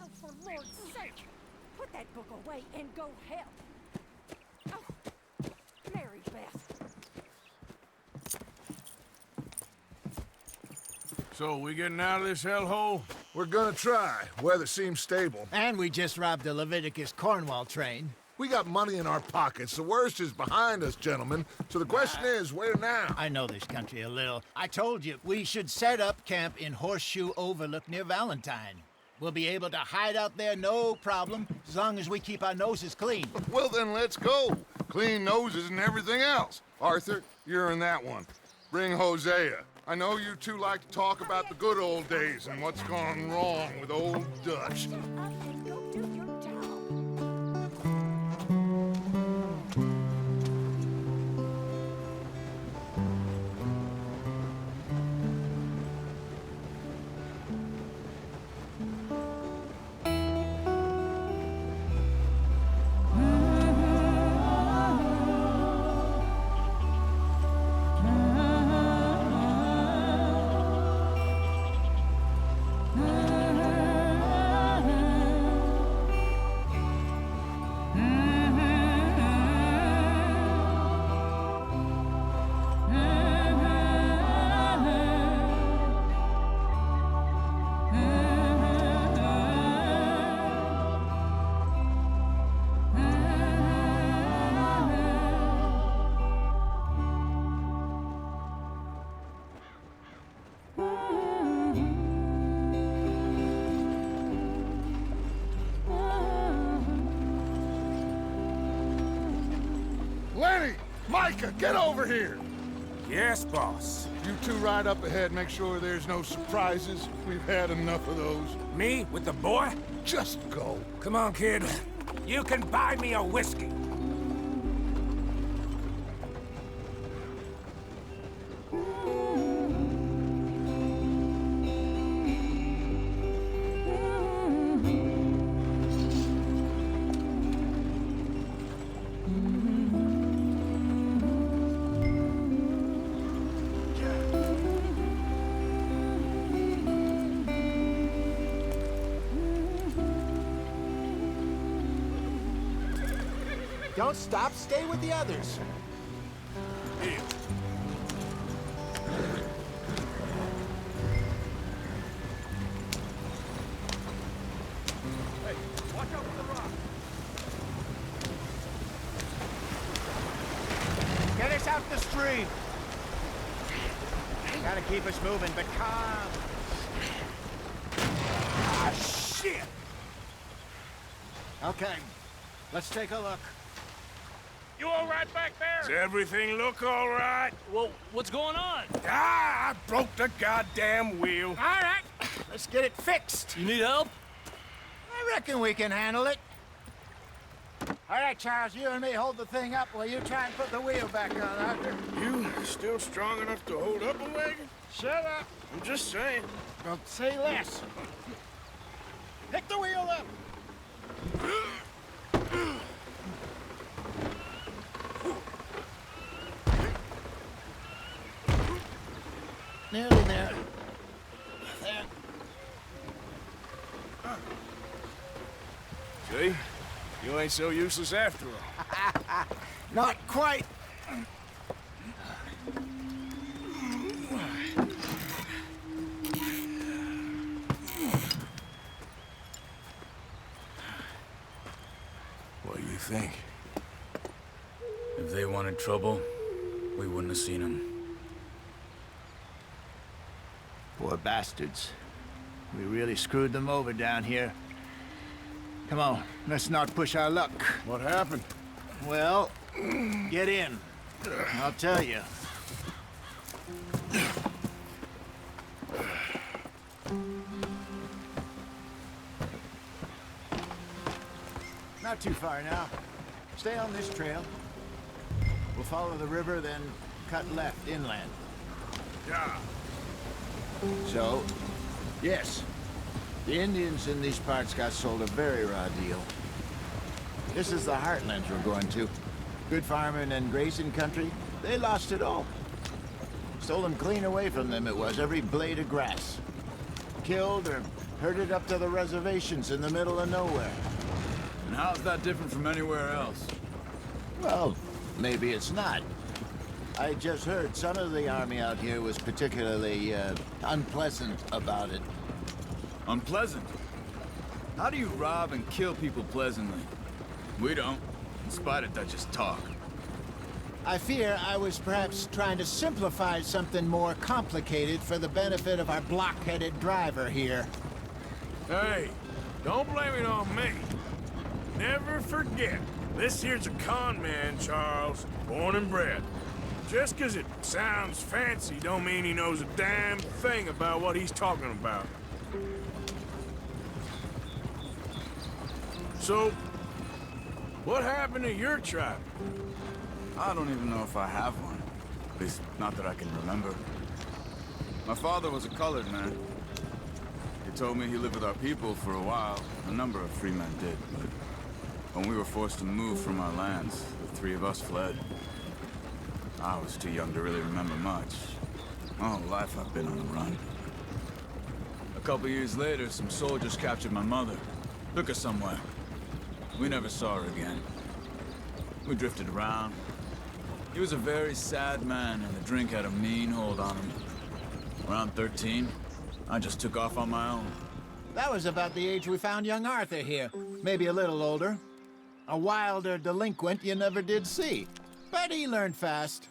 Oh, for Lord's sake! Put that book away and go help! Oh, Mary Beth. So, we getting out of this hellhole? We're gonna try. Weather seems stable. And we just robbed the Leviticus Cornwall train. We got money in our pockets. The worst is behind us, gentlemen. So the question is, where now? I know this country a little. I told you, we should set up camp in Horseshoe Overlook near Valentine. We'll be able to hide out there, no problem, as long as we keep our noses clean. Well, then let's go. Clean noses and everything else. Arthur, you're in that one. Bring Hosea. I know you two like to talk about the good old days and what's gone wrong with old Dutch. Shut up and go do your job. Lenny! Micah, get over here! Yes, boss. You two ride up ahead, make sure there's no surprises. We've had enough of those. Me with the boy? Just go. Come on, kid. You can buy me a whiskey. Don't stop, stay with the others. Here. Hey, watch out for the rock. Get us out the stream. Gotta keep us moving, but calm. Ah, shit! Okay, let's take a look. You all right back there? Does everything look all right? Well, what's going on? Ah, I broke the goddamn wheel. All right, let's get it fixed. You need help? I reckon we can handle it. All right, Charles, you and me hold the thing up while you try and put the wheel back on, Arthur. You still strong enough to hold up a wagon? Shut up. I'm just saying. Don't say less. Pick the wheel up. Nearly there. There. See? You ain't so useless after all. Not quite. What do you think? If they wanted trouble, we wouldn't have seen them. Poor bastards. We really screwed them over down here. Come on, let's not push our luck. What happened? Well, get in. I'll tell you. Not too far now. Stay on this trail. We'll follow the river, then cut left inland. Yeah. So, yes. The Indians in these parts got sold a very raw deal. This is the heartlands we're going to. Good farming and grazing country, they lost it all. Stolen clean away from them it was, every blade of grass. Killed or herded up to the reservations in the middle of nowhere. And how's that different from anywhere else? Well, maybe it's not. I just heard some of the army out here was particularly, unpleasant about it. Unpleasant? How do you rob and kill people pleasantly? We don't, in spite of Dutch's talk. I fear I was perhaps trying to simplify something more complicated for the benefit of our block-headed driver here. Hey, don't blame it on me. Never forget, this here's a con man, Charles, born and bred. Just 'cause it sounds fancy don't mean he knows a damn thing about what he's talking about. So, what happened to your tribe? I don't even know if I have one. At least, not that I can remember. My father was a colored man. He told me he lived with our people for a while. A number of free men did, but when we were forced to move from our lands, the three of us fled. I was too young to really remember much. My whole life I've been on the run. A couple years later, some soldiers captured my mother. Took her somewhere. We never saw her again. We drifted around. He was a very sad man, and the drink had a mean hold on him. Around 13, I just took off on my own. That was about the age we found young Arthur here. Maybe a little older. A wilder delinquent you never did see. But he learned fast.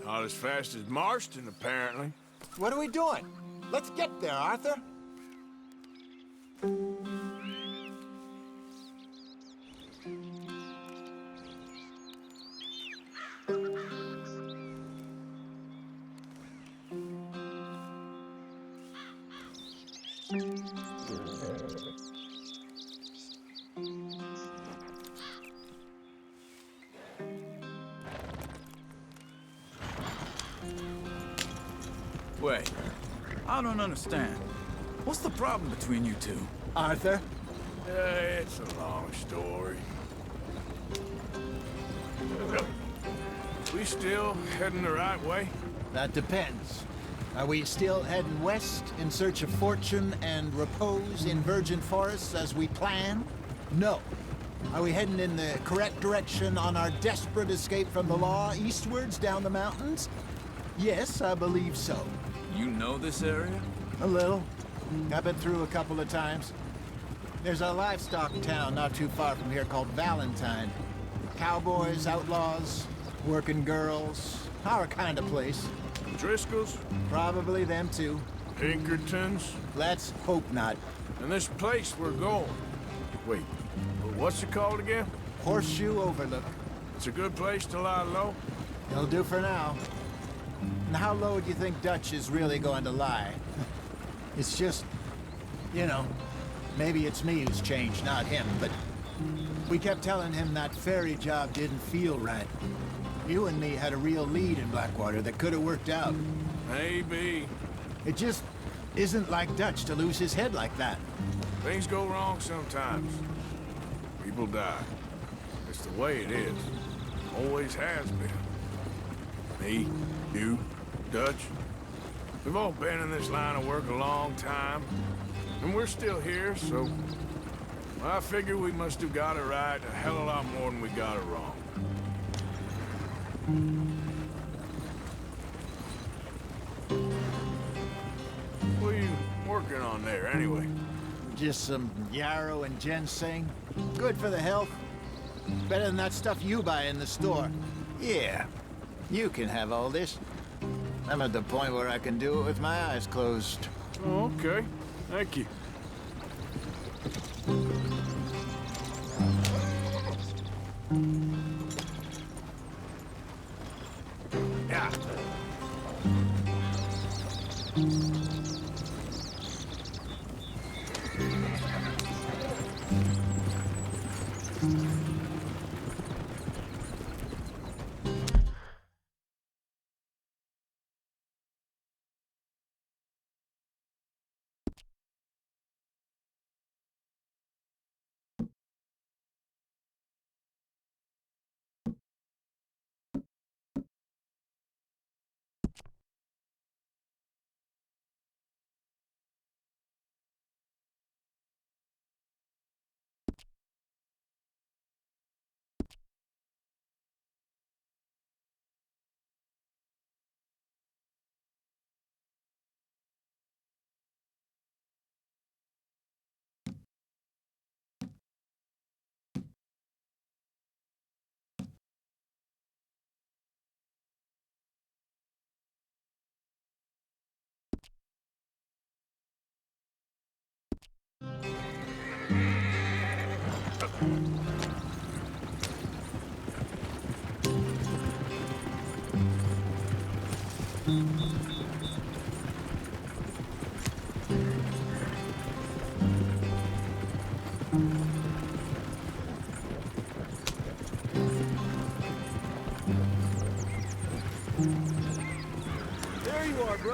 Not as fast as Marston, apparently. What are we doing? Let's get there, Arthur. Wait, I don't understand. What's the problem between you two? Arthur? It's a long story. We still heading the right way? That depends. Are we still heading west in search of fortune and repose in virgin forests as we planned? No. Are we heading in the correct direction on our desperate escape from the law eastwards down the mountains? Yes, I believe so. You know this area? A little. I've been through a couple of times. There's a livestock town not too far from here called Valentine. Cowboys, outlaws, working girls, our kind of place. Driscoll's? Probably them too. Pinkertons? Let's hope not. And this place we're going. Wait, what's it called again? Horseshoe Overlook. It's a good place to lie low? It'll do for now. And how low do you think Dutch is really going to lie? It's just, you know, maybe it's me who's changed, not him, but we kept telling him that ferry job didn't feel right. You and me had a real lead in Blackwater that could have worked out. Maybe. It just isn't like Dutch to lose his head like that. Things go wrong sometimes. People die. It's the way it is. Always has been. Me, you, Dutch. We've all been in this line of work a long time. And we're still here, so... I figure we must have got it right a hell of a lot more than we got it wrong. What are you working on there, anyway? Just some yarrow and ginseng. Good for the health. Better than that stuff you buy in the store. Yeah, you can have all this. I'm at the point where I can do it with my eyes closed. Oh, okay. Thank you. Yeah.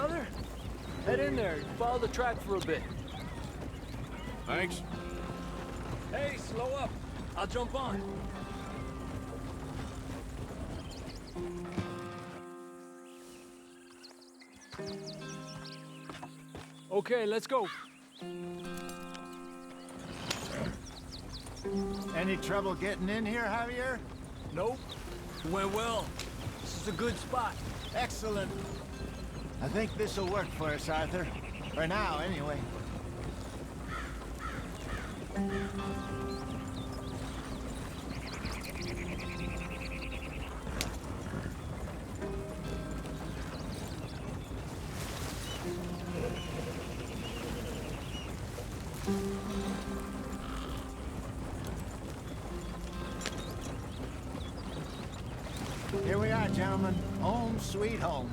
brother. Head in there and follow the track for a bit. Thanks. Hey, slow up. I'll jump on. Okay, let's go. Any trouble getting in here, Javier? Nope. Went well. This is a good spot. Excellent. I think this'll work for us, Arthur. For now, anyway. Here we are, gentlemen. Home sweet home.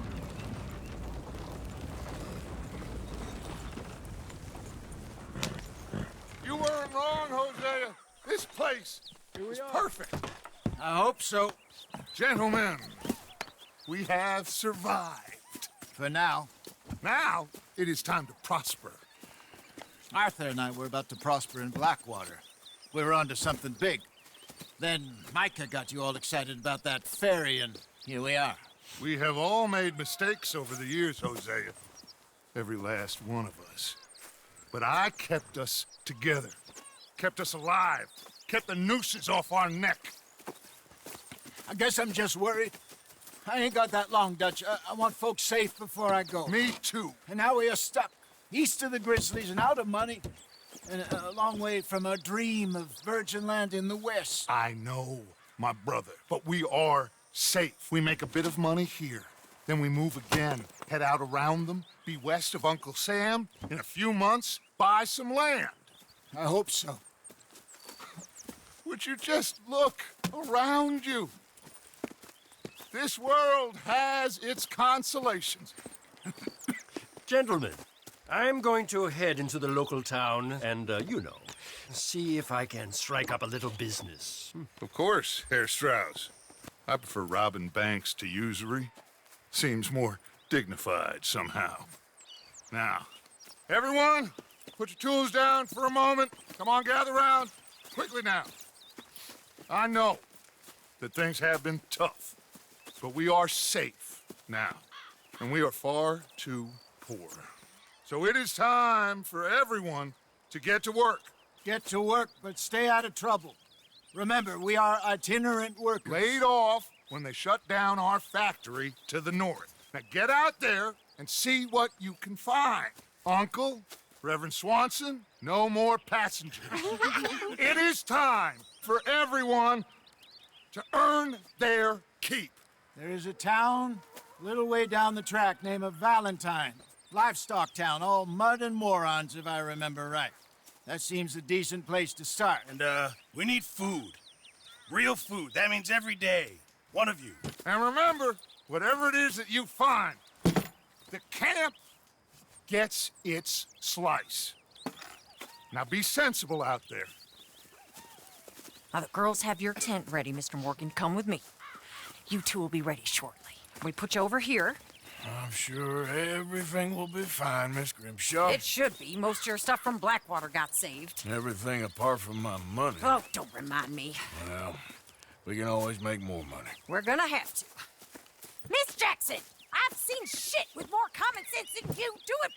You weren't wrong, Hosea. This place is perfect. I hope so. Gentlemen, we have survived. For now. Now, it is time to prosper. Arthur and I were about to prosper in Blackwater. We were onto something big. Then Micah got you all excited about that ferry, and here we are. We have all made mistakes over the years, Hosea. Every last one of us. But I kept us together. Kept us alive. Kept the nooses off our neck. I guess I'm just worried. I ain't got that long, Dutch. I want folks safe before I go. Me too. And now we are stuck, east of the Grizzlies and out of money, and a long way from our dream of virgin land in the west. I know, my brother, but we are safe. We make a bit of money here, then we move again, head out around them, be west of Uncle Sam, in a few months, buy some land. I hope so. Would you just look around you? This world has its consolations. Gentlemen, I'm going to head into the local town and, see if I can strike up a little business. Of course, Herr Strauss. I prefer robbing banks to usury. Seems more dignified somehow. Now, everyone, put your tools down for a moment. Come on, gather round. Quickly now. I know that things have been tough, but we are safe now, and we are far too poor. So it is time for everyone to get to work. Get to work, but stay out of trouble. Remember, we are itinerant workers. Laid off when they shut down our factory to the north. Now get out there and see what you can find. Uncle, Reverend Swanson, no more passengers. It is time for everyone to earn their keep. There is a town a little way down the track named Valentine. Livestock town, all mud and morons, if I remember right. That seems a decent place to start. And, we need food. Real food. That means every day. One of you. And remember, whatever it is that you find, the camp gets its slice. Now be sensible out there. Now, the girls have your tent ready, Mr. Morgan. Come with me. You two will be ready shortly. We put you over here. I'm sure everything will be fine, Miss Grimshaw. It should be. Most of your stuff from Blackwater got saved. Everything apart from my money. Oh, don't remind me. Well, we can always make more money. We're gonna have to. Miss Jackson, I've seen shit with more common sense than you. Do it